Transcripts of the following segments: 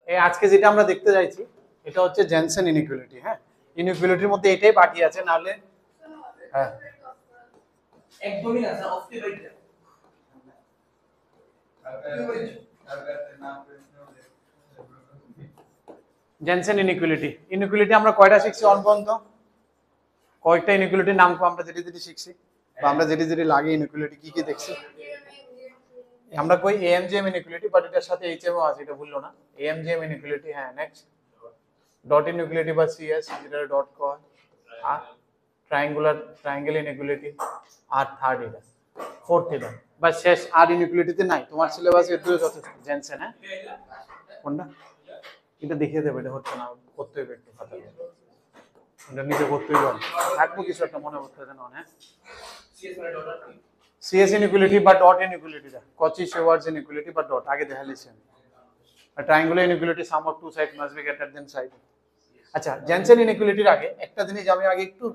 এই আজকে যেটা আমরা দেখতে যাচ্ছি এটা হচ্ছে জেনসেন ইনইকুয়ালিটি। হ্যাঁ, ইনইকুয়ালিটির মধ্যে এটাই বাকি আছে, নাহলে হ্যাঁ একদমই না sir, of table Jensen inequality. Inequality আমরা কয়টা শিখছি অন পর্যন্ত? কয়েকটা ইনইকুয়ালিটির নাম আমরা যেটি যেটি শিখছি, বা আমরা যেটি যেটি লাগে ইনইকুয়ালিটি কি কি দেখছি। আমরা কই এএমজিএম ইনইকুয়ালিটি, বাট এটার সাথে এইচএমও আছে, এটা ভুললো না। এএমজিএম ইনইকুয়ালিটি, হ্যাঁ নেক্সট ডট ইনইকুয়ালিটি বা সিএস, যেটা ডট কয়, আর ট্রায়াঙ্গেল ইনইকুয়ালিটি, আর থার্ড এটা, ফোর্থ এটা, বা শেষ আর ইনইকুয়ালিটিতে নাই তোমার সিলেবাস এটুকু যথেষ্ট। জেনসেন, হ্যাঁ কোনটা এটা দেখিয়ে দেবে, এটা হচ্ছে না, করতে হবে একটু খাতা, এটা নিজে করতেই হবে, থাকবো কিছু একটা মনে করতে হবে না। হ্যাঁ সিএস ইনইকুয়ালিটি বা dot inequality, Cauchy Schwarz inequality বা ডট আগে দেখালিছি আমি। Triangular inequality, sum of two side must be greater than side. আচ্ছা, জেনসেন ইনইকুয়ালিটির আগে একটা জিনিস আমি আগে একটু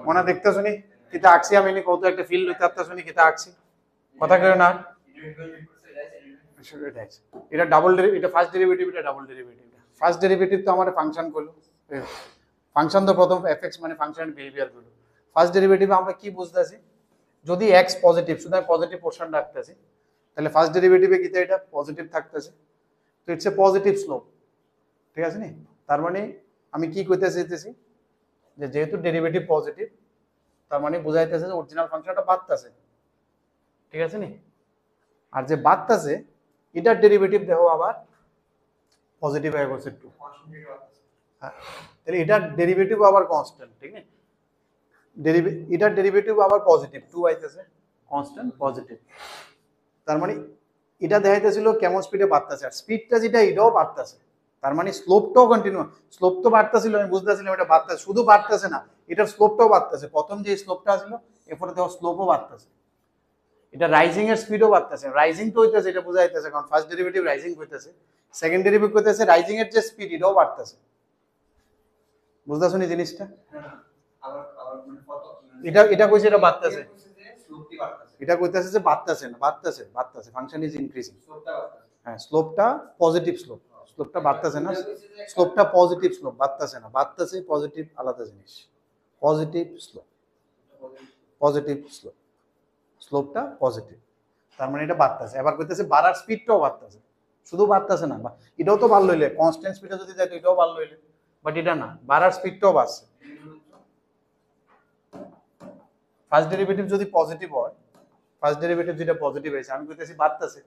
মনে দেখতে শুনি কিতা আঁকছি আমি, কত একটা ফিল লইতে আসতে শুনি কিতা আঁকছি, কথা কেউ না। এটা ডাবল ডেরিভেটিভ, এটা ফার্স্ট ডেরিভেটিভ, এটা ডাবল ডেরিভেটিভ। ফার্স্ট ডেরিভেটিভ তো আমার ফাংশন করলো, ফাংশন তো প্রথম এফএক্স মানে ফাংশন বিহেভিয়ার করলো। ফার্স্ট ডেরিভেটিভে আমরা কি বুঝতেছি, যদি এক্স পজিটিভ, শুধু পজিটিভ পোর্শন রাখতেছি, তাহলে ফার্স্ট ডেরিভেটিভে কিতা এটা পজিটিভ থাকতেছে, তো ইটস এ পজিটিভ স্লোপ। ঠিক আছে নি? তার মানে আমি কি কইতে চাইতেছি, যে যেহেতু ডেরিভেটিভ পজিটিভ, তার মানে বোঝাইতেছে যে অরিজিনাল ফাংশনটা বাড়তেছে। ঠিক আছে নি? আর যে বাড়তেছে এটার ডেরিভেটিভ দেখো আবার পজিটিভ হয়ে গেছে একটু, হ্যাঁ, তাহলে এটার ডেরিভেটিভ আবার কনস্ট্যান্ট। ঠিক আছে, এটার ডেরিভেটিভ আবার পজিটিভ, 2 আইতেছে কনস্ট্যান্ট পজিটিভ। তার মানে এটা দেখাইতেছিল কেমন স্পিডে বাড়তেছে, আর স্পিডটা যেটা এটাও বাড়তেছে, তার মানে স্লোপটাও কন্টিনিউ। স্লোপ তো বাড়তেছিল, আমি বুঝতেছিলাম এটা বাড়তেছে, শুধু বাড়তেছে না, এটার স্লোপটাও বাড়তেছে। প্রথম যে স্লোপটা ছিল এরপরে দেখো স্লোপও বাড়তেছে, এটা রাইজিং এর স্পিডও বাড়তেছে। রাইজিং তো হইতেছে, এটা বোঝা যাইতেছে, কারণ ফার্স্ট ডেরিভেটিভ রাইজিং হইতেছে, সেকেন্ড ডেরিভেটিভ হইতেছে রাইজিং এর যে স্পিড এটাও বাড়তেছে। বুঝতেছো নি জিনিসটা? এটা এটা কইছে এটা বাড়তেছে, এটা কইতেছে যে বাড়তেছে না, বাড়তেছে ফাংশন ইজ ইনক্রিজিং। হ্যাঁ, স্লোপটা পজিটিভ স্লোপ, স্লোপটা বাড়তেছে না, স্লোপটা পজিটিভ স্লোপ, বাড়তেছে না, বাড়তেছে পজিটিভ আলাদা জিনিস। পজিটিভ স্লোপ, পজিটিভ স্লোপ, স্লোপটা পজিটিভ, তার মানে এটা বাড়তেছে। এবার কইতেছে বাড়ার স্পিডটাও বাড়তেছে, শুধু বাড়তেছে না, এটাও তো বাড়লো হইলে, কনস্ট্যান্ট স্পিডে যদি যায় তো এটাও বাড়লো হইলে, বাট এটা না, বাড়ার স্পিডটাও বাড়ছে। ফার্স্ট ডেরিভেটিভ যদি পজিটিভ হয়, ফার্স্ট ডেরিভেটিভ যেটা পজিটিভ হয়েছে, আমি কইতেছি বাড়তেছে,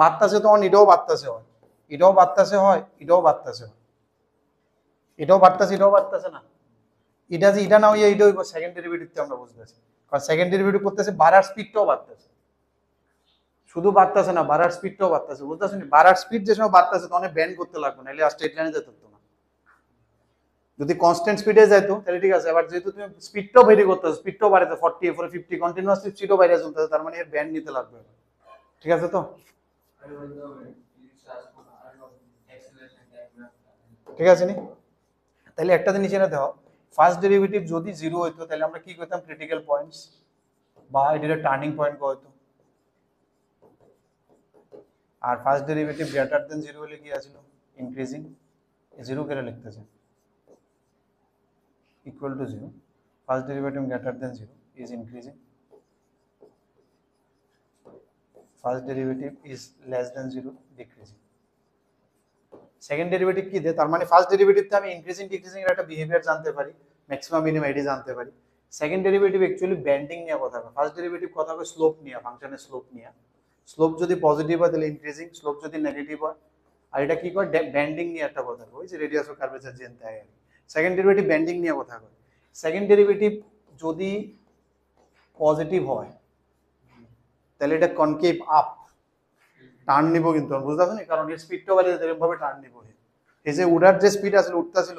বাড়তেছে তখন এটাও বাড়তেছে হয়, এটাও বাড়তেছে হয়, এটাও বাড়তেছে হয়, এটাও বাড়তেছে, এটাও বাড়তেছে না, এটা যে এটা না হইয়া এটা হইব সেকেন্ড ডেরিভেটিভতে আমরা বুঝতেছি, কারণ সেকেন্ড ডেরিভেটিভ করতেছে বাড়ার স্পিডটাও বাড়তেছে, শুধু বাড়তেছে না, বাড়ার স্পিডটাও বাড়তেছে। বুঝতেছো নি? বাড়ার স্পিড যে সময় বাড়তেছে তখন ব্যান্ড করতে লাগবে না, এলে স্ট্রেট লাইনে যেতে হতো না। যদি কনস্ট্যান্ট স্পিডে যাইতো তাহলে ঠিক আছে, এবার যেহেতু তুমি স্পিডটাও ভেরি করতেছো, স্পিডটাও বাড়াতে 40 এরপরে 50 কন্টিনিউয়াসলি স্পিডও বাইরে চলতেছে, তার মানে এর ব্যান্ড নিতে লাগবে। ঠিক আছে তো? ঠিক আছে নি? তাহলে একটা জিনিস এনে দাও, ফার্স্ট ডেরিভেটিভ যদি 0 হইতো তাহলে আমরা কি করতাম, ক্রিটিক্যাল পয়েন্টস বা এটা টার্নিং পয়েন্ট হইতো। আর ফার্স্ট ডেরিভেটিভ গ্রেটার দেন 0 হলে কি আছিল, ইনক্রিজিং। 0 কেন লিখতেছে, equal to 0, first derivative greater than 0 is increasing, first derivative is less than 0 decreasing. Second derivative কি দেয়, তার মানে ফার্স্ট ডেরিভেটিভতে আমি ইনক্রিজিং ডিক্রিজিং এর একটা বিহেভিয়ার জানতে পারি, ম্যাক্সিমাম মিনিমাম এটি জানতে পারি। সেকেন্ড ডেরিভেটিভ অ্যাকচুয়ালি ব্যান্ডিং নিয়ে কথা বলে, ফার্স্ট ডেরিভেটিভ কথা বলে স্লোপ নিয়ে, ফাংশনের স্লোপ নিয়ে। স্লোপ যদি পজিটিভ হয় তাহলে ইনক্রিজিং, স্লোপ যদি নেগেটিভ হয় আর এটা কি করে ব্যান্ডিং নিয়ে একটা কথা কই যে রেডিয়াস অফ কার্ভেচার জানতে হয়। সেকেন্ড ডেরিভেটিভ ব্যান্ডিং নিয়ে কথা কই। সেকেন্ড ডেরিভেটিভ যদি পজিটিভ হয় তাহলে এটা কনকেভ আপ টার্ন নিব, কিন্তু বুঝতে পারছেন, কারণ এর স্পিডটা বাইরে এরকম ভাবে টার্ন নিব। এই যে উড়ার যে স্পিড আসলে উঠতেছিল,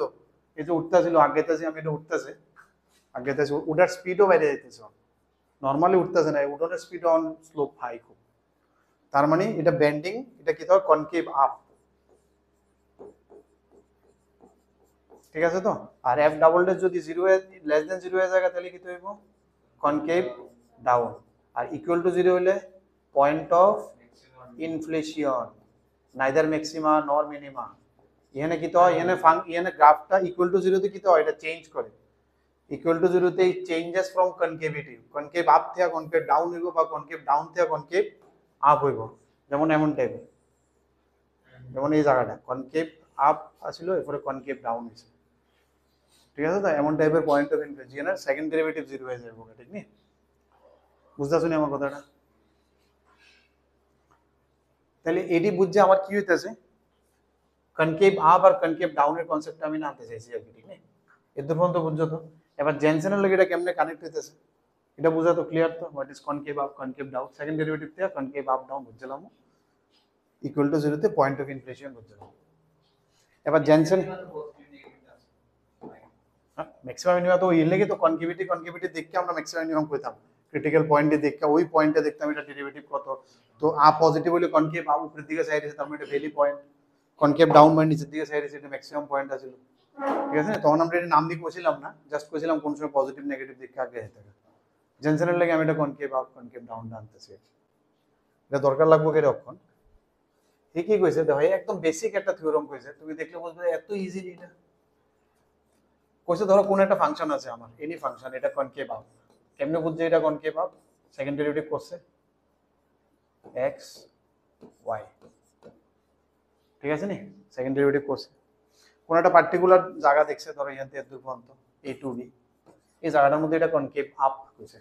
এই যে উঠতেছিল আগেতেছি আমি, এটা উঠতেছে আগেতেছি, উড়ার স্পিডও বাইরে যাইতেছে, নর্মালি উঠতেছে না, উডনের স্পিড অন স্লোপ হাই খুব। তার মানে এটা বেন্ডিং, এটা কি হয় কনকেভ আপ, ঠিক আছে তো। আর এফ ডাবল ডেস যদি জিরো লেস দেন জিরো হয়ে যায় তাহলে কি হইব কনকেভ ডাউন, আর ইকুয়াল টু জিরো হলে point of inflection, neither maxima nor minima. এখানে কি হয়, এখানে গ্রাফটা ইকুয়াল টু জিরোতে কি হয়, এটা চেঞ্জ করে, ইকুয়াল টু জিরোতে changes from concavity, concave up থেকে কনকেভ ডাউন হইব, বা কনকেভ ডাউন থেকে কনকেভ আপ হইব, যেমন এমন টাইপের, যেমন এই জায়গাটা কনকেভ আপ আসিল এরপরে কনকেভ ডাউন হয়েছে, ঠিক আছে তো। এমন টাইপের পয়েন্ট অফ ইনফ্লেশন এর সেকেন্ড ডেরিভেটিভ জিরো হয়ে যাবে, ঠিক নি? বুঝতে শুনি আমার কথাটা? তাহলে এটি বুঝছে আমার কি হইতেছে, কনকেভ আপ আর কনকেভ ডাউনের কনসেপ্ট আমি আনতে চাইছি আর কি, ঠিক নেই? এর পর্যন্ত বুঝছো তো? এবার জেনসেনের লগে এটা কেমনে কানেক্ট হইতেছে এটা বুঝা তো ক্লিয়ার তো, what is concave up concave down, second derivative থেকে কনকেভ আপ ডাউন বুঝলাম, ইকুয়াল টু জিরোতে পয়েন্ট অফ ইনফ্লেশন বুঝলাম। এবার জেনসেন ম্যাক্সিমাম মিনিমাম তো ওই লেগে তো কনকেভিটি দেখে আমরা ম্যাক্সিমাম মিনিমাম কইতাম, ক্রিটিক্যাল পয়েন্টে দেখে ওই পয়েন্টে দেখতাম এটা ডেরিভেটিভ কত, তো আপ পজিটিভ হলে কনকেভ আপ উপরের দিকে সাইড আছে, তার মানে এটা ভ্যালি পয়েন্ট, কনকেভ ডাউন মানে নিচের দিকে সাইড আছে, এটা ম্যাক্সিমাম পয়েন্ট আছে, ঠিক আছে। তখন আমরা এটা নাম দিয়ে কইছিলাম না, জাস্ট কইছিলাম কোন সময় পজিটিভ নেগেটিভ দেখে আগে যেতে হবে। জেনসেনের লাগে আমি এটা কনকেভ আপ কনকেভ ডাউন আনতেছি, এটা দরকার লাগবে কি রক্ষণ। ঠিকই কইছে, দেখো একদম বেসিক একটা থিওরাম কইছে, তুমি দেখলে বুঝবে এত ইজি এটা। কইছে ধরো কোন একটা ফাংশন আছে আমার, এনি ফাংশন, এটা কনকেভ আপ, কেমনে বুঝছে এটা কনকেভ আপ, সেকেন্ড ডেরিভেটিভ করছে x y, ঠিক আছে নি, সেকেন্ড ডেরিভেটিভ করছে, কোন একটা পার্টিকুলার জায়গা দেখছে, ধরো এখান থেকে দূর পর্যন্ত a to b, এই জায়গাটার মধ্যে এটা কনকেভ আপ কইছে,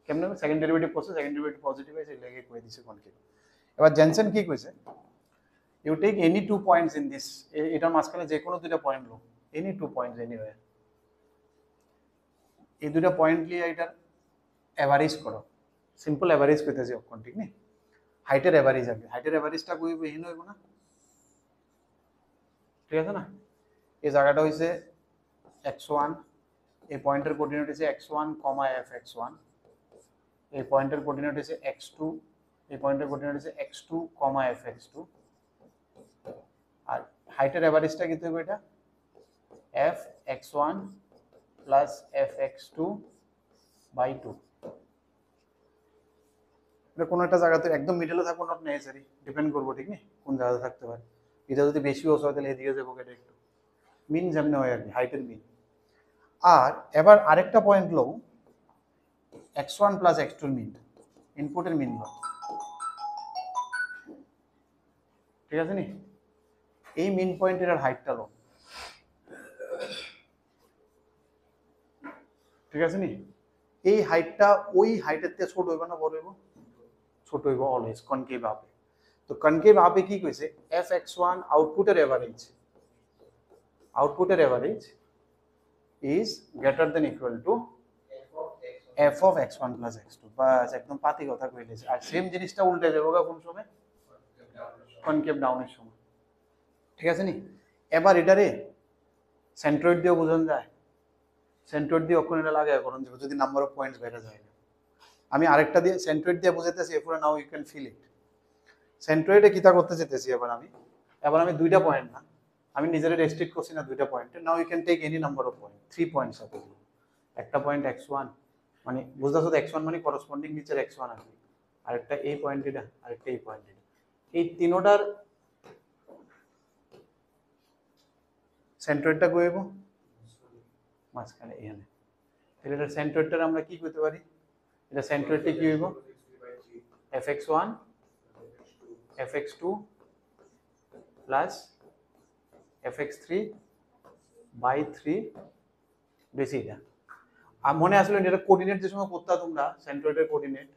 কেমনে সেকেন্ড ডেরিভেটিভ করছে, সেকেন্ড ডেরিভেটিভ পজিটিভ হয়েছে, লেগে কই দিছে কনকেভ। এবার জেনসেন কি কইছে, you take any two points in this, এটার মাঝখানে যে কোনো দুইটা পয়েন্ট লো, এনি টু পয়েন্টস এনিওয়্যার, এই দুইটা পয়েন্ট নিয়ে এটার এভারেজ করো, সিম্পল এভারেজ কইতেছি অক্ষণ, ঠিক নেই, হাইটের এভারেজ আগে, হাইটের এভারেজটা কইব এহিন হইব না, ঠিক আছে না। এই জায়গাটা হইছে x1, এই পয়েন্টের কোঅর্ডিনেট হইছে x1, fx1, এই পয়েন্টের কোঅর্ডিনেট হইছে x2, এই পয়েন্টের কোঅর্ডিনেট হইছে x2, fx2, আর হাইটের এভারেজটা কি হইব, এটা fx1 প্লাস fx2 বাই 2, এটা কোনো একটা জায়গাতে একদম মিডলে থাকবো, নট নেসেসারি, ডিপেন্ড করবো, ঠিক নেই কোন জায়গাতে থাকতে পারে, এটা যদি বেশি ওস হয় তাহলে এদিকে যাবো, এটা একটু মিন যেমনি হয় আর কি, হাইটের মিন। আর এবার আরেকটা পয়েন্ট লো x1 প্লাস x2 মিন, ইনপুটের মিন লো, ঠিক আছে নি, এই মিন পয়েন্টের আর হাইটটা লো, ঠিক আছে নি, এই হাইটটা ওই হাইটের থেকে ছোট হইব না বড় হইব, ছোট হইব অলওয়েজ কনকেভ আপে। তো কনকেভ আপে কি কইছে, fx1 আউটপুটের এভারেজ, আউটপুটের average is greater than equal two f of x1 plus x2, বাস একদম পাতি কথা কইলেছে। আর সেম জিনিসটা উল্টে যাবে কোন সময়, কনকেভ ডাউনের সময়, ঠিক আছে নি। এবার এটারে সেন্ট্রয়েড দিয়ে বোঝান যায়, সেন্ট্রয়েড দিয়ে অক্ষর এটা লাগে করুন যদি নাম্বার অফ পয়েন্টস বেড়ে যায়। আমি আরেকটা দিয়ে সেন্ট্রয়েড দিয়ে বুঝাইতেছি, এরপরে now you can feel it. সেন্ট্রয়েডে কিতা করতে যেতেছি এবার আমি দুইটা পয়েন্ট না, আমি নিজেরে রেস্ট্রিক্ট করছি না দুইটা পয়েন্টে, now you can take any number of point, 3 points suppose, একটা পয়েন্ট x1 মানে বুঝতেছো তো, x1 মানে করসপন্ডিং নিচের x1 আর কি, আরেকটা এই পয়েন্ট এটা, আরেকটা এই পয়েন্ট এটা, এই তিনোটার সেন্ট্রয়েডটা কইব মাঝখানে এখানে, তাহলে এটা সেন্ট্রয়েডটার আমরা কি করতে পারি, এটা সেন্ট্রয়েডটা কি হইব fx1 fx2 plus fx3 by 3 বেশি, এটা আর মনে আসলে এটা কোঅর্ডিনেট যে সময় করতে তোমরা সেন্ট্রয়েডের কোঅর্ডিনেট,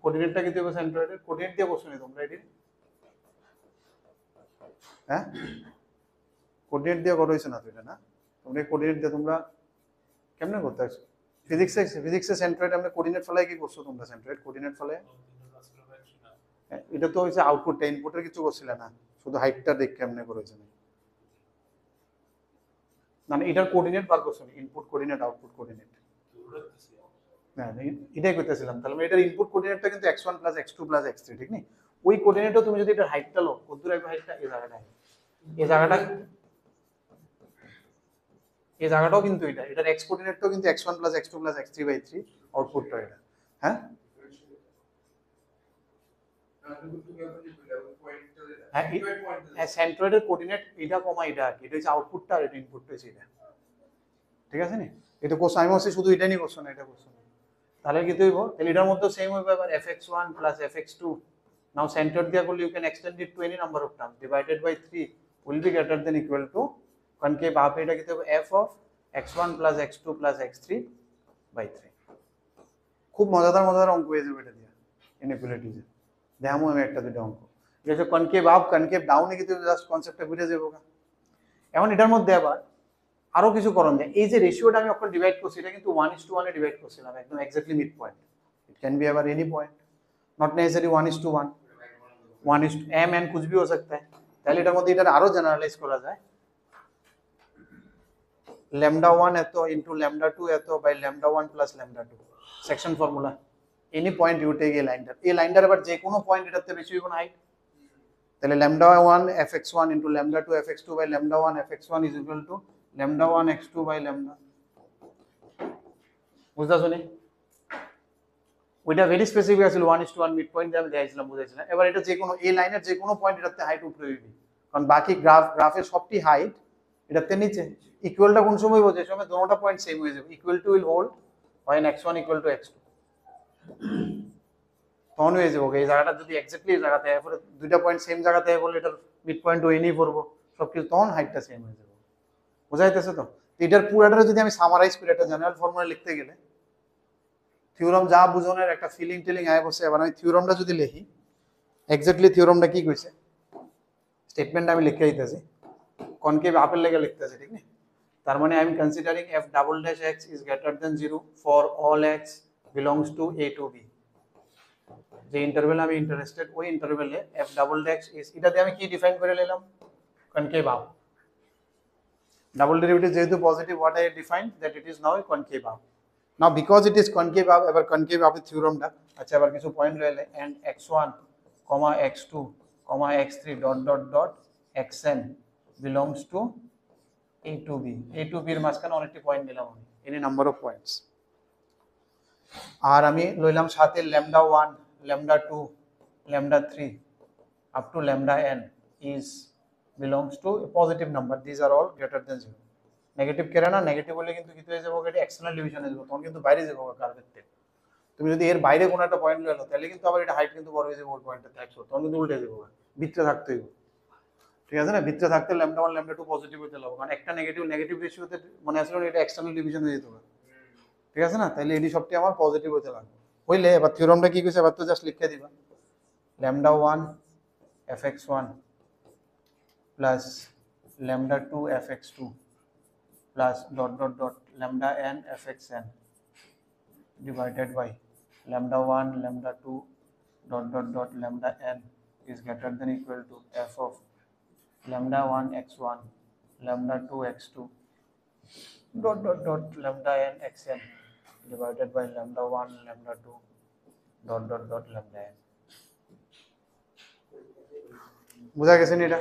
কোঅর্ডিনেটটা কি দেবো সেন্ট্রয়েডের কোঅর্ডিনেট দিয়ে বসো নি তোমরা এটি হ্যাঁ কোঅর্ডিনেট দিয়ে করো হয়েছে না তো এটা না তোমরা কোঅর্ডিনেট দিয়ে তোমরা কেমনে করতে আসছো ফিজিক্সে সেন্ট্রয়েড আমরা কোঅর্ডিনেট ফেলায় কি করছো তোমরা সেন্ট্রয়েড কোঅর্ডিনেট ফেলে এটা তো হচ্ছে আউটপুটটা ইনপুটের কিছু করছিল না শুধু হাইটটা দেখ কেমনে করেছে মানে এটার কোঅর্ডিনেট বার করছো ইনপুট কোঅর্ডিনেট আউটপুট কোঅর্ডিনেট হ্যাঁ এটাই করতেছিলাম তাহলে মানে এটার ইনপুট কোঅর্ডিনেটটা কিন্তু x1 + x2 + x3 ঠিক নেই ওই কোঅর্ডিনেটও তুমি যদি এটার হাইটটা লো কত দূর আসবে হাইটটা এই জায়গাটাও কিন্তু এটার x কোঅর্ডিনেটটাও কিন্তু x1 + x2 + x3/3 আউটপুটটা এটা হ্যাঁ হ্যাঁ সেন্ট্রয়েডের কোঅর্ডিনেট এটা কমা এটা আর কি এটা হচ্ছে আউটপুটটা আর এটা ইনপুটটা হচ্ছে এটা ঠিক আছে নি এটা কোর্স আমি বলছি শুধু এটা নিয়ে করছো না এটা করছো না তাহলে কি হইব তাহলে এটার মধ্যে সেম হইবে আবার fx1 + fx2 নাও সেন্টার দিয়া করলে you can extend it to any number of terms divided by 3 will be greater than equal to concave half এটা কি হবে f of x1 + x2 + x3/3 খুব মজাদার অঙ্ক হয়ে যাবে এটা দিয়া ইনইকুয়ালিটিজ দেখামো আমি একটা দুটো অঙ্ক এটা হচ্ছে কনকেভ আপ কনকেভ ডাউনে কিন্তু জাস্ট কনসেপ্টটা বুঝে যাবো এখন এটার মধ্যে আবার আরো কিছু করণ যায় এই যে রেশিওটা আমি ওখানে ডিভাইড করছি এটা কিন্তু 1:1 এ ডিভাইড করছিলাম একদম exactly mid point it can be our any point not necessary 1:1 1:m n कुछ भी हो सकता है তাহলে এটার মধ্যে এটা আরো জেনারেলাইজ করা যায় λ1 এত ইনটু λ2 এত by λ1 + λ2 section formula any point you take এই লাইনটার আবার যে কোনো পয়েন্ট এটাতে বেশি হইব না হাইট তাহলে λ1 fx1 into λ2 fx2 by λ1 fx1 is equal to λ1 x2 by λ বুঝতা শুনি ওইটা ভেরি স্পেসিফিক আছিল 1:1 মিড পয়েন্ট আমি দেখাইছিলাম বুঝাইছিলাম এবার এটা যে কোনো এই লাইনের যে কোনো পয়েন্ট এটাতে হাইট উপরে হইবে কারণ বাকি গ্রাফের সবটি হাইট এটাতে নিচে ইকুয়ালটা কোন সময় হইব যে সময় দুটোটা পয়েন্ট সেম হয়ে যাবে equal to will hold when x1 = x2 তখন হয়ে যাবে এই জায়গাটা যদি এক্স্যাক্টলি এই জায়গাতে এরপরে দুইটা পয়েন্ট সেম জায়গাতে বলে এটার মিড পয়েন্ট ওই নিয়ে পড়বো সবকিছু তখন হাইটটা সেম হয়ে যাবে বুঝাইতেছে তো এটার পুরাটা যদি আমি সামারাইজ করি একটা জেনারেল ফর্মুলা লিখতে গেলে থিওরাম যা বুঝনের একটা ফিলিং টিলিং আয় বসে এবার আমি থিওরামটা যদি লিখি এক্স্যাক্টলি থিওরামটা কি কইছে স্টেটমেন্টটা আমি লিখে দিতেছি কনকেভ আপেল লেগে লিখতেছি ঠিক না তার মানে I am considering f double dash x is greater than 0 for all x belongs to a to b যে ইন্টারভ্যাল আমি ইন্টারেস্টেড ওই ইন্টারভ্যালে f double dash is এটা দিয়ে আমি কি ডিফাইন করে নিলাম কনকেভ আপ double derivative যেহেতু positive what I define that it is now a concave up now because it is concave up এবার concave up এর থিওরামটা আচ্ছা এবার কিছু পয়েন্ট লইলে and x1, x2, x3 dot dot dot xn belongs to a to b এর মাঝখানে অনেকটি point দিলাম আমি এনি নাম্বার অফ পয়েন্টস আর আমি লইলাম সাথে λ1 λ2 λ3 up to λn is belongs to a positive number these are all greater than 0 negative কেরা না নেগেটিভ হলে কিন্তু কি হয়ে যাবে এটা এক্সটারনাল ডিভিশনে যাব তখন কিন্তু বাইরে যাব কার্ভের থেকে তুমি যদি এর বাইরে কোনো একটা পয়েন্ট লইলো তাহলে কিন্তু আবার এটা হাইট কিন্তু বড় হয়ে যাবে ওই পয়েন্টটাতে 100 তখন কিন্তু উল্টে যাবে ভিতরে থাকতে হবে ঠিক আছে না ভিতরে থাকতে λ1 λ2 পজিটিভ হতে লাগবে কারণ একটা নেগেটিভ রেশিওতে মানে আসলে এটা এক্সটারনাল ডিভিশন হয়ে যেতে হবে ঠিক আছে না তাহলে এডি সবটি আমার পজিটিভ হতে লাগবে হইলে এবার থিওরামটা কি কইছে এবার তো জাস্ট লিখে দিবা λ1 fx1 plus λ2 fx2 plus dot dot dot λn fxn divided by λ1 λ2 dot dot dot λn is greater than equal to f of λ1 x1 λ2 x2 dot dot dot λn xn divided by λ1 λ2 dot dot dot λn বুঝা গেছে নি এটা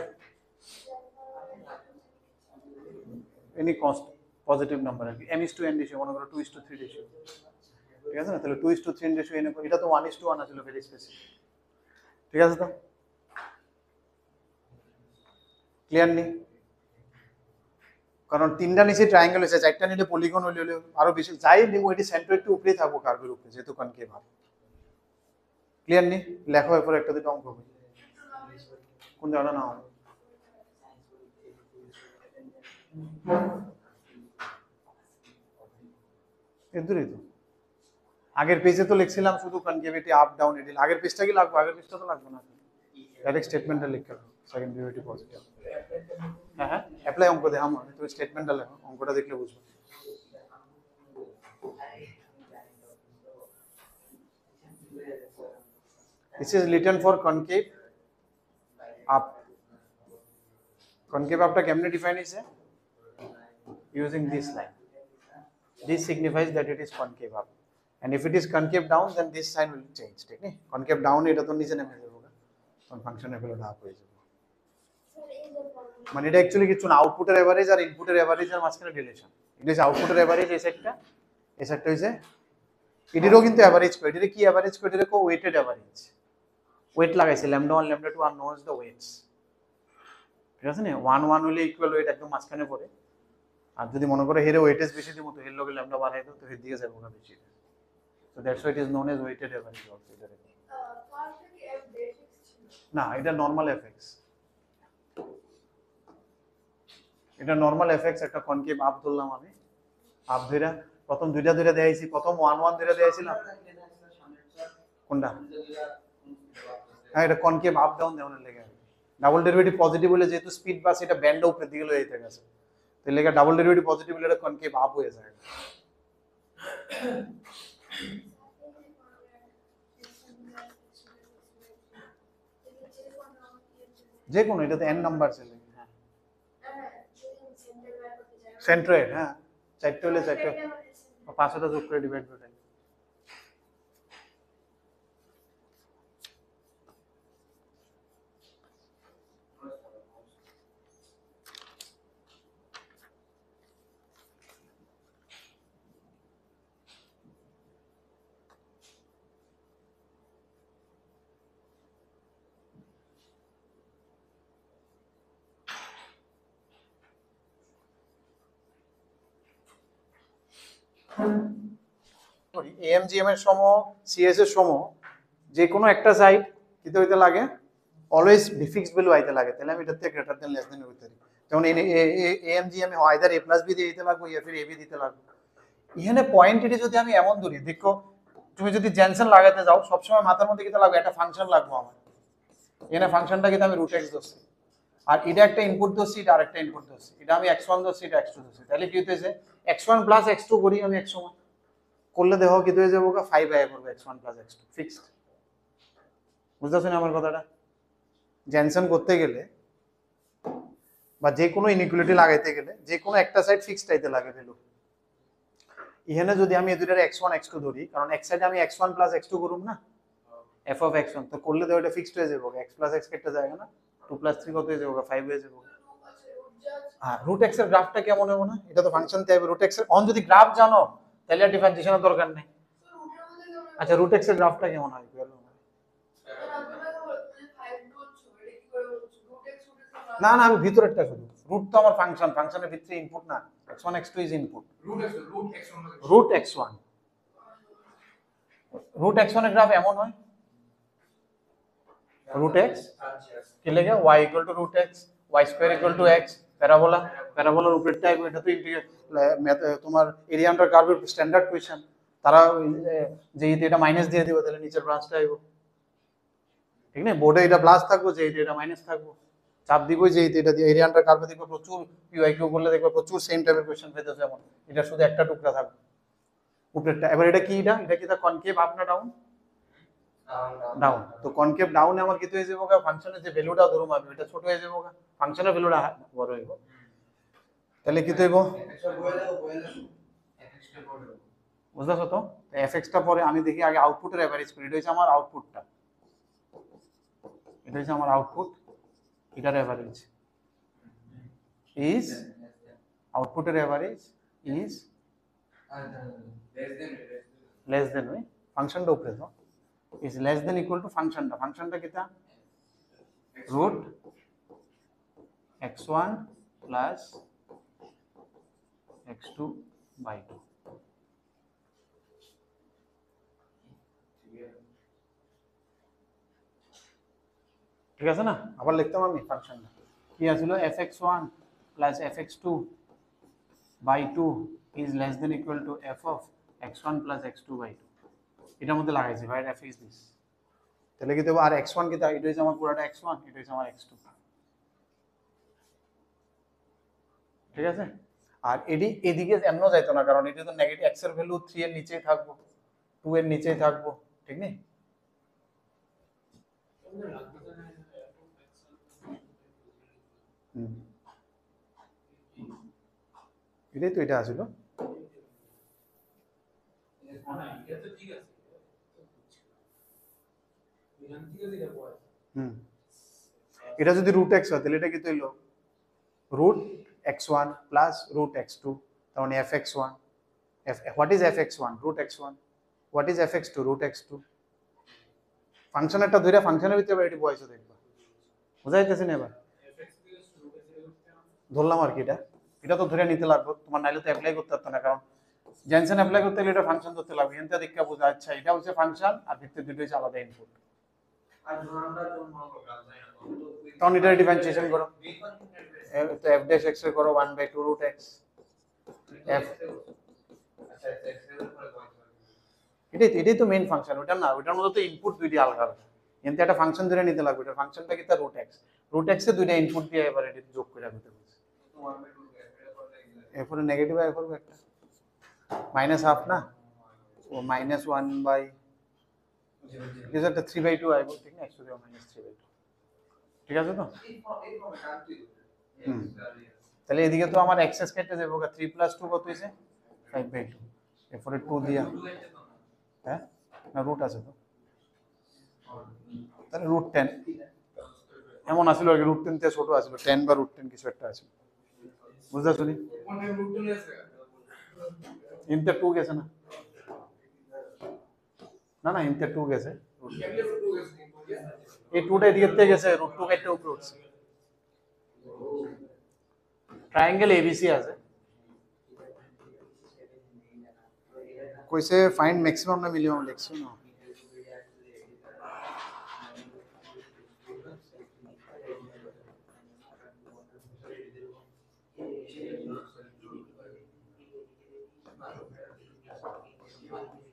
any cost positive number আর কি m:n ratio মনে করো 2:3 ratio ঠিক আছে না তাহলে 2:3 রেশিও এনে এটা তো 1:1 আছিল ভেরি স্পেসিফিক ঠিক আছে তো ক্লিয়ার নি কারণ তিনটা নিচে ট্রায়াঙ্গেল হইছে চারটা নিলে পলিগন হইলে আরো বেশি যাই নিব এটি সেন্ট্রয়েড টু উপরেই থাকবো কার্ভের উপরে যেহেতু কনকেভ ভাব ক্লিয়ার নি লেখো এরপর একটা দুটো অঙ্ক হবে কোন জায়গাটা না হবে এদুরই তো আগের পেজে তো লিখছিলাম শুধু কনকেভিটি আপ ডাউন এটি, আগের পেজটা কি লাগবে? আগের পেজটা তো লাগবে না, ডাইরেক্ট স্টেটমেন্টটা লিখতে হবে সেকেন্ড ডেরিভেটিভ পজিটিভ। হ্যাঁ হ্যাঁ অ্যাপ্লাই অঙ্ক দে, আমি তুমি স্টেটমেন্টটা লেখো, অঙ্কটা দেখলে বুঝবে। This is written for concave up. Concave up টা কেমনে ডিফাইন হইছে? Using this line. This signifies that it is concave up. And if it is concave down, then this sign will change. ঠিক না? Concave down এটা তো নিচে নেমে যাবে, তখন ফাংশনের ভ্যালুটা আপ হয়ে যাবে। মানে এটা অ্যাকচুয়ালি কিছু না, আউটপুটের এভারেজ আর ইনপুটের এভারেজের মাঝখানে রিলেশন। এটা হচ্ছে আউটপুটের এভারেজ, এই সাইডটা, এই সাইডটা হইছে এটিরও কিন্তু এভারেজ করে। এটিরে কি এভারেজ করে? এটাকে ওয়েটেড এভারেজ, ওয়েট লাগাইছে ল্যামডা 1 ল্যামডা 2 আর নোজ দ্য ওয়েটস। ঠিক আছে না? 1 1 হলে ইকুয়াল ওয়েট একদম মাঝখানে পড়ে, আর যদি মনে করে হেরে ওয়েটেজ বেশি দিব তো হের লগে ল্যামডা বাড়াই দাও তো হের দিকে যাবে না বেশি। So that's why it is known as weighted average also. না, এটা নরমাল এফএক্স, এটা নরমাল এফএক্স। একটা কনকেভ আপ ধরলাম আমি, আপ ধইরা প্রথম দুইটা ধরে দেখাইছি, প্রথম 1 1 ধরে দেখাইছিলাম কোনটা? হ্যাঁ এটা কনকেভ আপ ডাউন দেওয়ার লেগে। ডাবল ডেরিভেটিভ পজিটিভ হলে যেহেতু স্পিড বাস এটা ব্যান্ড উপরের দিকে লয়ে যেতে গেছে, তাই লেগে ডাবল ডেরিভেটিভ পজিটিভ হলে এটা কনকেভ আপ হয়ে যায়। যে কোনো, এটা তো n নাম্বার চলে। হ্যাঁ সেন্ট্রয়েড, হ্যাঁ চারটে হলে চারটে, 5টা যোগ করে ডিভাইড করে। এএমজিএম এর সম, সিএস এর সম, যে কোনো একটা সাইড কিতে হইতে লাগে অলওয়েজ ফিক্সড ভ্যালু আইতে লাগে, তাহলে আমি এটাতে গ্রেটার দেন লেস দেন হইতে পারি। যেমন এএমজিএম এ আইদার এ প্লাস বি দিয়ে দিতে লাগবে ইয়া ফির এবি দিতে লাগবে। এখানে পয়েন্ট এটি যদি আমি এমন ধরি, দেখো তুমি যদি জেনসেন লাগাতে যাও সবসময় মাথার মধ্যে কিতে লাগবে একটা ফাংশন লাগবে আমার। এখানে ফাংশনটা কিন্তু আমি রুট এক্স ধরছি, আর এটা একটা ইনপুট ধরছি, এটা আরেকটা ইনপুট ধরছি, এটা আমি x1 ধরছি, এটা x2 ধরছি। তাহলে কি হইতেছে x1 প্লাস x2 করি আমি এক সময় করলে দেখো কি হয়ে যাবো 5 আয়া করবে x1 প্লাস x2 ফিক্সড। বুঝতেছো না আমার কথাটা? জেনসেন করতে গেলে বা যে কোনো ইনইকুয়ালিটি লাগাইতে গেলে যে কোনো একটা সাইড ফিক্সড আইতে লাগে ভ্যালু। এখানে যদি আমি এই দুইটার x1 x2 ধরি, কারণ এক সাইডে আমি x1 প্লাস x2 করুম না, f of x1, তো করলে তো এটা ফিক্সড হয়ে যাবে, x প্লাস x কেটে যায় না, 2 প্লাস 3 কত হয়ে যাবে 5 হয়ে যাবে। হ্যাঁ রুট এক্স এর গ্রাফটা কেমন হবে না, এটা তো ফাংশন চাইবে রুট এক্স এর। অন যদি গ্রাফ জানো তাহলে আর ডিফারেন্সিয়েশনের দরকার নেই। আচ্ছা রুট এক্স এর গ্রাফটা কেমন হয়? না না আমি ভিতরেরটা শুধু, রুট তো আমার ফাংশন, ফাংশনের ভিতরে ইনপুট না, x1 x2 is input. Root x1 root x1 এর গ্রাফ এমন হয় root x কি লেগে y equal to root x, y square equal to x, parabola, প্যারাবোলার উপরেরটা এটা তো তোমার এরিয়া আন্ডার কার্ভের স্ট্যান্ডার্ড কোয়েশ্চেন। তারা যে এটা মাইনাস দিয়ে দিবে তাহলে নিচের ব্রাঞ্চটা আইবো, ঠিক না? বোর্ডে এটা প্লাস থাকবো, যে এটা মাইনাস থাকবো, চাপ দিব যে এটা দিয়ে এরিয়া আন্ডার কার্ভে দেখবে প্রচুর পিওয়াইকিউ করলে দেখবে প্রচুর সেম টাইপের কোয়েশ্চেন পেতে, যেমন এটা শুধু একটা টুকরা থাকবে উপরেরটা। এবার এটা কি, এটা কি তা কনকেভ আপ না ডাউন? ডাউন। তো কনকেভ ডাউনে আমার কি হয়ে যাবে ফাংশনের যে ভ্যালুটা ধরুম আমি এটা ছোট হয়ে যাবে, ফাংশনের ভ্যালুটা বড় হইব, তাহলে কি হইব বুঝছো তো? এফএক্সটা পরে আমি দেখি আগে আউটপুটের এভারেজ করি, এটা হচ্ছে আমার আউটপুটটা, এটা হচ্ছে আমার আউটপুট, এটার এভারেজ ইজ, আউটপুটের এভারেজ ইজ লেস দেন ওই ফাংশনটা উপরে তো is less than equal to ফাংশনটা, ফাংশনটা কিটা root x1 plus x2 by 2। ঠিক আছে না? আবার লিখতাম আমি ফাংশনটা কি আছিল, fx1 plus fx2 by 2 is less than equal to f of x1 plus x2 by 2। এটার মধ্যে লাগাইছি ভাই এফ ইজ দিস, তাহলে কি দেবো আর x1 কি এটা হচ্ছে আমার পুরোটা x1, এটা হচ্ছে আমার x2, ঠিক আছে। আর এদিকে এমনও যাইতো না, কারণ এটা তো নেগেটিভ, x এর ভ্যালু 3 এর নিচেই থাকবো, 2 এর নিচেই থাকবো, ঠিক নেই? এটাই তো এটা আছিল। এটা যদি রুট এক্স হয় তাহলে এটা কি তৈল root x1 plus root x2, তার মানে fx1, what is fx1 root x1, what is fx2 root x2। ফাংশনেরটা ধরে ফাংশনের ভিতরে এটি বয়স দেখবা, বুঝাইতেছি না? এবার ধরলাম আর কি, এটা তো ধরে নিতে লাগবে তোমার, নাইলে তো অ্যাপ্লাই করতে পারতো না, কারণ জেনসেন অ্যাপ্লাই করতে গেলে এটা ফাংশন ধরতে লাগবে, এনটা দেখে বোঝা আচ্ছা এটা হচ্ছে ফাংশন আর ভিতরে দুটো হচ্ছে আলাদা ইনপুট। তখন এটা ডিফারেন্সিয়েশন করো, তো f ড্যাশ x এর করো 1/2 রুট x f, এটাই তো মেইন ফাংশন, ওটা না, ওটার মধ্যে তো ইনপুট দুইটি আলাদা আলাদা, এনতে একটা ফাংশন ধরে নিতে লাগবে, এটা ফাংশনটা কি তার রুট x এ দুইটা ইনপুট দিয়ে এবার এটা যোগ করে দিতে হবে, এরপরে নেগেটিভ আই করব একটা মাইনাস হাফ না, ও মাইনাস 1/, কিছু একটা 3/2 আইব, ঠিক না, x টু দি মাইনাস 3/2, ঠিক আছে তো? তাহলে এদিকে তো আমার এক্সেস কেটে যাবে, 3 + 2 কত হইছে 5/2, এরপরে 2 দিয়া, হ্যাঁ না রুট আছে তো, তাহলে রুট 10 এমন আসলে আর কি, রুট 10 থেকে ছোট আসলে 10 বা রুট 10 কিছু একটা আছে, বুঝতে শুনি ইনতে 2 গেছে না, না না ইনতে 2 গেছে, এই 2টা এদিকে থেকে গেছে, রুট 2 কেটে উপরে উঠছে, ট্রায়াঙ্গেল এবিসি আছে, কইছে ফাইন্ড ম্যাক্সিমাম না মিনিমাম, লিখছো না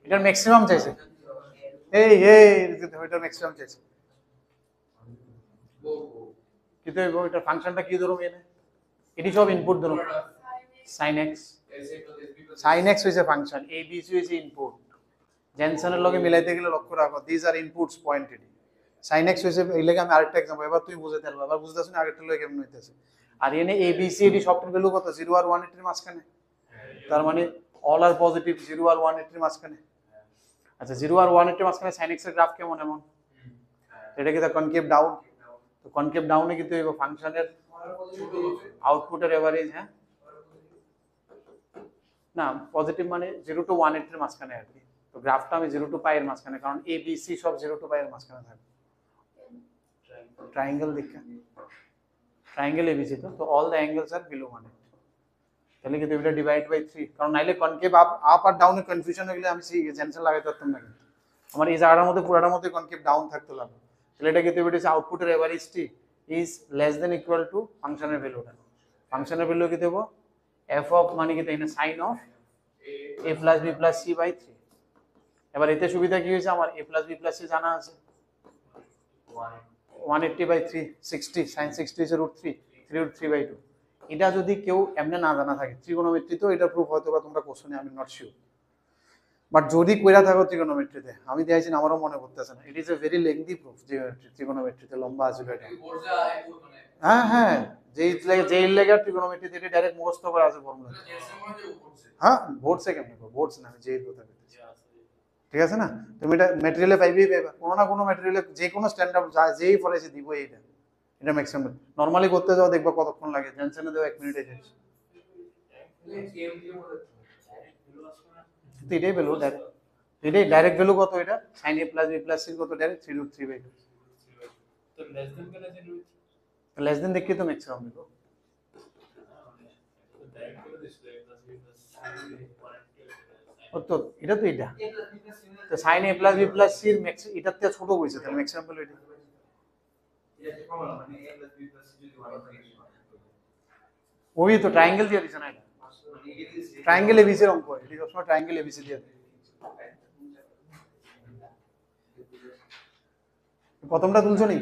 এটার ম্যাক্সিমাম চাইছে, এই এটার ম্যাক্সিমাম চাইছে, কিন্তু ওইটার ফাংশনটা কি ধরুন এনে, এটি সব ইনপুট ধরুন sin x, sin x হইছে ফাংশন, a b c হইছে ইনপুট, জেনসনের লগে মিলাইতে গেলে লক্ষ্য রাখো this are inputs pointed, sin x হইছে এই লাগে আমি আরেকটা एग्जांपल, এবার তুমি বুঝাইতে পারবা, এবার বুঝতাছ না আগেরটা লগে কেমন হইতাছে। আর এনে a b c d সবটার ভ্যালু কত 0 আর 1 এর মাঝখানে, তার মানে অল আর পজিটিভ 0 আর 1 এর মাঝখানে, আচ্ছা 0 আর 1 এর মাঝখানে sin x এর গ্রাফ কেমন এমন, এটা কি দা কনকেভ ডাউন, তো কনকেভ ডাউনে কিন্তু এই ফাংশনের আউটপুটের এভারেজ, হ্যাঁ না পজিটিভ মানে 0 টু 1 এর মাঝখানে আর কি, তো গ্রাফটা আমি 0 টু পাই এর মাঝখানে, কারণ এ বি সি সব 0 টু পাই এর মাঝখানে থাকবে, ট্রায়াঙ্গেল দেখা, ট্রায়াঙ্গেল এবিসি তো all the angles are below 1, তাহলে কিন্তু এটা ডিভাইড বাই 3, কারণ নাইলে কনকেভ আপ আর ডাউনে কনফিউশন হয়ে গেলে আমি জেনসেন লাগাইতে পারতাম না, কিন্তু আমার এই জায়গাটার মধ্যে পুরাটার মধ্যে কনকেভ ডাউন থাকতে লাগবে, তাহলে এটা কিন্তু এটা আউটপুটের এভারেজটি is less than equal to ফাংশনের ভ্যালুটা, ফাংশনের ভ্যালু কি দেব f অফ মানে কি তাই না sin of a plus b plus c by 3, এবার এতে সুবিধা কি হয়েছে, আমার a plus b plus c জানা আছে, 180/3 60 sin 60 হচ্ছে √3, 3/2, এটা যদি কেউ এমনি না জানা থাকে ত্রিকোণমিতি, তো এটা প্রুফ হয়তো বা তোমরা কোশ্চেনে, আমি নট শিওর, বাট যদি কইরা থাকো ত্রিকোণমিতিতে, আমি দেখাইছি আমারও মনে পড়তেছে না, it is a very lengthy proof, যে ত্রিকোণমিতিতে লম্বা আছে এটা, হ্যাঁ হ্যাঁ যেই লেগে ত্রিকোণমিতিতে এটা ডাইরেক্ট মুখস্থ করা আছে ফর্মুলা, হ্যাঁ ভোটসে কেমনে ভোটস না, আমি যেই কথা বলতেছি, ঠিক আছে না, তুমি এটা ম্যাটেরিয়ালে পাইবেই পাইবা, কোনো না কোনো ম্যাটেরিয়ালে যে কোনো স্ট্যান্ডার্ড যেই ফলেছে দিব এইটা, এটা ম্যাক্সিমাম নরমালি করতে যাও দেখবা কতক্ষণ লাগে, জেনসনে দেও 1 মিনিটে শেষ, তো এটাই ভ্যালু ডাইরেক্ট, এটাই ডাইরেক্ট ভ্যালু কত, এটা sin a plus b plus c কত ডাইরেক্ট 3/3, তো লেস দেন দেখি তো ম্যাক্সিমাম নিব, তো এটা তো এটা তো sin a plus b plus c এর ম্যাক্স এটার থেকে ছোট হইছে, তাহলে ম্যাক্সিমাম ভ্যালু এটা, ওই তো ট্রায়াঙ্গেল দিয়ে দিছে না, এটা ট্রায়াঙ্গেল এবিসি এর অঙ্ক, এটা সবসময় ট্রায়াঙ্গেল এবিসি দিয়ে দেয়, প্রথমটা তুলছো নি?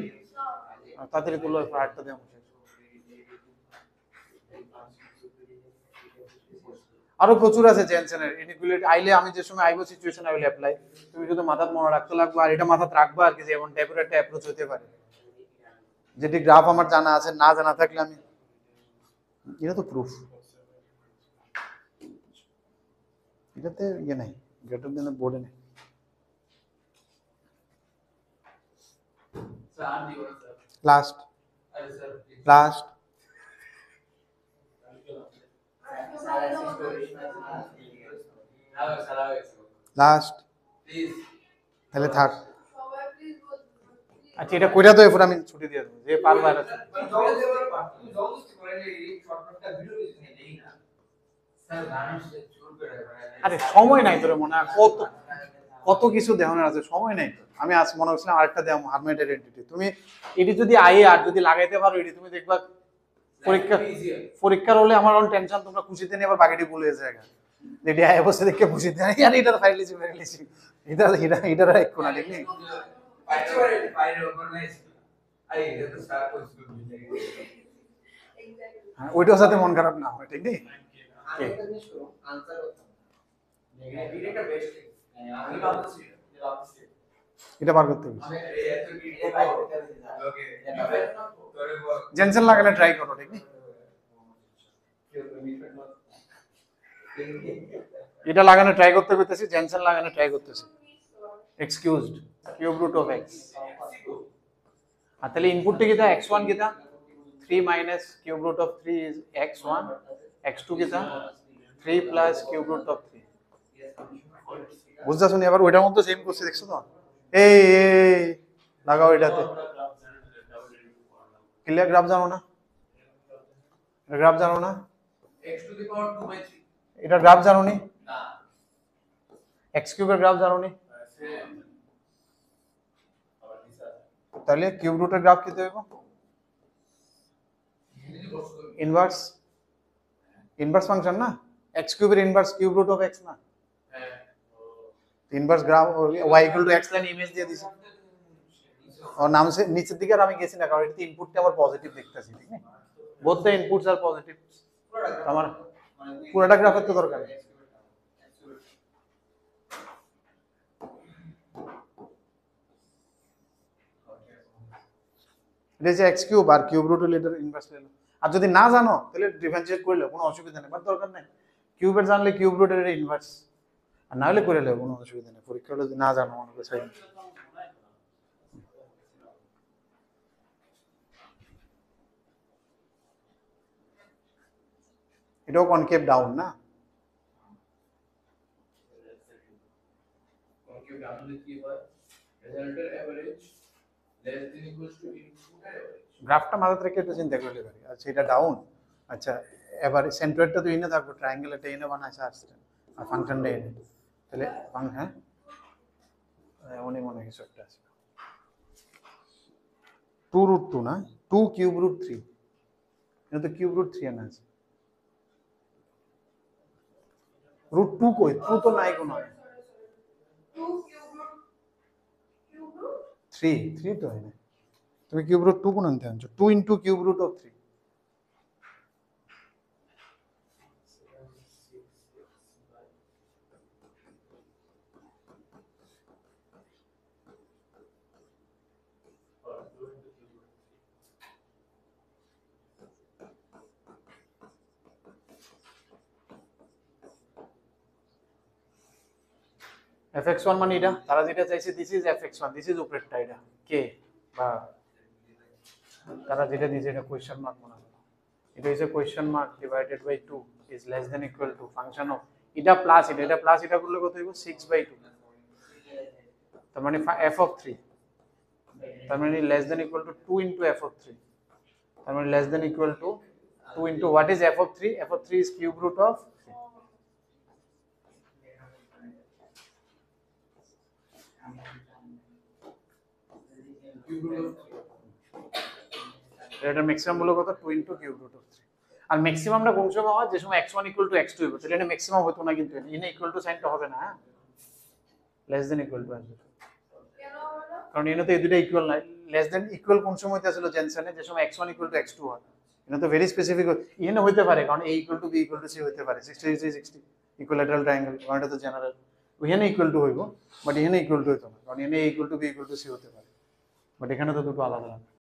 তাড়াতাড়ি তুলো, আরেকটা দেওয়া মুছে। আরো প্রচুর আছে জেনসেনের ইনইকুয়ালিটি। আইলে আমি যে সময় আইবো সিচুয়েশন আই উইল অ্যাপ্লাই। তুমি শুধু মাথায় মনে রাখতে লাগবে, আর এটা মাথায় রাখবা আর কি, যে এমন টাইপের একটা অ্যাপ্রোচ হতে পারে। যেটি গ্রাফ আমার জানা আছে, না জানা থাকলে আমি, এটা তো প্রুফ, এটাতে ইয়ে নাই, গ্রেটার দেন বোর্ডে নেই। স্যার দিও স্যার। লাস্ট আরে স্যার লাস্ট লাস্ট প্লিজ তাহলে থাক। আচ্ছা এটা কইরা তো এরপর আমি ছুটি দিয়ে দেবো, যে পারবা এটা ছুটি। তুমি জবরদস্তি করে এই শর্টকাটটা ভিডিও কিছু নেই না স্যার গানের শুরু করে আরে সময় নাই তোর মনে হয়, কত কত কিছু দেখানোর আছে, সময় নাই। আমি আজ মনে করছিলাম আরেকটা দেখাম, হারমেটের এন্টিটি। তুমি এটি যদি আইয়ে আর যদি লাগাইতে পারো, এটি তুমি দেখবা পরীক্ষার হলে আমার অন টেনশন, তোমরা খুশিতে নিয়ে আবার বাকিটি ভুলে যায়। যেটি আয় বসে দেখে খুশিতে নেই, আর এটার ফাইল লিখি এটা এটা এটার একটু না দেখলি বাইরে অর্গানাইজ আই এটা তো স্টার্ট করছি হ্যাঁ, ওইটার সাথে মন খারাপ না হয়, ঠিক নেই? আমি একটা জিনিস করব আনসার করতাম নেগেটিভ এটা বেস্ট আমি ভাবতেছি এটা বার করতে হবে। আমি এত ভিডিও পাই ওকে তোরে বল জেনসেন লাগালে ট্রাই করো, ঠিক নেই? এটা লাগানো ট্রাই করতে করতেছি, জেনসেন লাগানো ট্রাই করতেছি। Excused cube root of x। আর তাহলে ইনপুটটা কি তা x1 কি তা 3 minus cube root of 3 is x1, x2 কি তা 3 প্লাস কিউব রুট অফ 3। বুঝছা শুনি? আবার ওইটার মধ্যে সেম করছে, দেখছো তো? এই লাগাও এটাতে। ক্লিয়ার? গ্রাফ জানো না? গ্রাফ জানো না? x to the power 2 by 3 এটা গ্রাফ জানো নি? না x কিউবের গ্রাফ জানো নি? তাহলে কিউব রুটের গ্রাফ কি দেব? ইনভার্স, ইনভার্স ফাংশন না, x কিউবের inverse cube root of x না? হ্যাঁ inverse graph y equal to x line image দিয়ে দিছি। और নাম সে নিচের দিকে আর আমি গেছি না, কারণ এটাতে ইনপুটটা আবার পজিটিভ দেখতেছি, ঠিক না? Both the inputs are positive. আমার পুরোটা গ্রাফের তো দরকার নেই। এটা যে x কিউব আর কিউব রুট হলে এটার ইনভার্স হলো। আর যদি না জানো তাহলে ডিফারেন্সিয়েট করলে কোনো অসুবিধা নেই, বাট দরকার নেই। কিউবের জানলে কিউব রুটের ইনভার্স, আর না হলে করে নেবে, কোনো অসুবিধা নেই। পরীক্ষা হলে যদি না জানো মনে করে চাই। এটাও কনকেভ ডাউন না? কনকেভ ডাউন হলে কি হয় রেজাল্টের average less than equals to ইনপুটের এভারেজ। গ্রাফটা মাথায় রেখে একটু চিন্তা করলে পারি। আচ্ছা এটা ডাউন, আচ্ছা এবার সেন্টারটা তো এনে থাকবো, ট্রায়াঙ্গেল এটা এনে বানাইছে আসছে, আর ফাংশনটা এনে, তাহলে হ্যাঁ এমনই মনে হয় কিছু একটা আছে। 2 রুট 2 না, 2 কিউব রুট 3, এটা তো কিউব রুট 3 আনা আছে। রুট 2 কই? 2 তো নাই কোনো। 3 তো হয় না। তুমি কিউব রুট 2 কোন আনতে আনছো? 2 into cube root of 3। fx1 মানে এটা, তারা যেটা চাইছে this is fx1, this is উপরেরটা, এটা কে বা তারা যেটা দিয়েছে এটা কোয়েশ্চেন মার্ক মনে হয়, এটা হচ্ছে question mark divided by 2 is less than equal to function of এটা প্লাস এটা, এটা প্লাস এটা করলে কত হইব 6/2, তার মানে f অফ 3, তার মানে less than equal to 2 into f of 3, তার মানে less than equal to 2 into what is f of 3? f of 3 is cube root of 3। এটা ম্যাক্সিমাম হলো কত? 2 ইনটু কিউব রুট অফ 3। আর ম্যাক্সিমামটা কোন সময় হয়? যে সময় x1 ইকুয়াল টু x2 হবে, তাহলে এটা ম্যাক্সিমাম হতো না, কিন্তু এনে ইকুয়াল টু সাইনটা হবে না, হ্যাঁ লেস দ্যান ইকুয়াল টু আসবে, কারণ এনে তো এই দুটো ইকুয়াল নাই, লেস দেন ইকুয়াল কোন সময়তে আসলে জেনসেনে যে সময় x1 ইকুয়াল টু x2 হয়, এটা তো ভেরি স্পেসিফিক এনে হইতে পারে, কারণ a equal to b equal to c হইতে পারে 60 ইকুইল্যাটারাল ট্রায়াঙ্গেল, কারণ এটা তো জেনারেল, ওখানে ইকুয়াল টু হইব, বাট এখানে ইকুয়াল টু হইতো না, কারণ এনে a equal to b equal to c হতে পারে, বাট এখানে তো দুটো আলাদা আলাদা।